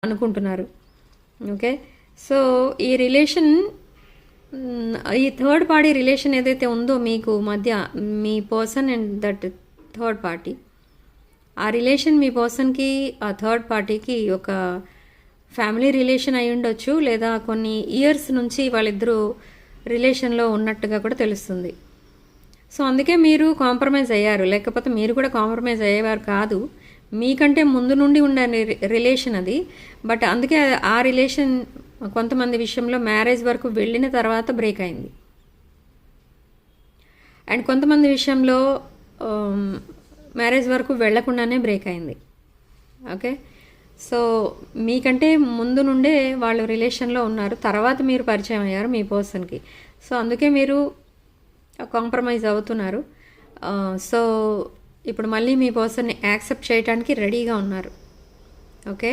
అనుకుంటున్నారు. Okay, so ఈ relation, ఈ థర్డ్ పార్టీ రిలేషన్ ఏదైతే ఉందో మీకు మధ్య, మీ person and that third party, ఆ రిలేషన్ మీ పర్సన్కి ఆ థర్డ్ పార్టీకి ఒక ఫ్యామిలీ రిలేషన్ అయి ఉండొచ్చు, లేదా కొన్ని ఇయర్స్ నుంచి వాళ్ళిద్దరూ రిలేషన్లో ఉన్నట్టుగా కూడా తెలుస్తుంది. సో అందుకే మీరు కాంప్రమైజ్ అయ్యారు, లేకపోతే మీరు కూడా కాంప్రమైజ్ అయ్యేవారు కాదు. మీకంటే ముందు నుండి ఉన్న రిలేషన్ అది. బట్ అందుకే ఆ రిలేషన్ కొంతమంది విషయంలో మ్యారేజ్ వరకు వెళ్ళిన తర్వాత బ్రేక్ అయింది, అండ్ కొంతమంది విషయంలో మ్యారేజ్ వరకు వెళ్లకుండానే బ్రేక్ అయింది. ఓకే, సో మీకంటే ముందు నుండే వాళ్ళు రిలేషన్లో ఉన్నారు, తర్వాత మీరు పరిచయం అయ్యారు మీ పర్సన్కి. సో అందుకే మీరు కాంప్రమైజ్ అవుతున్నారు. సో ఇప్పుడు మళ్ళీ మీ పర్సన్ని యాక్సెప్ట్ చేయడానికి రెడీగా ఉన్నారు. ఓకే.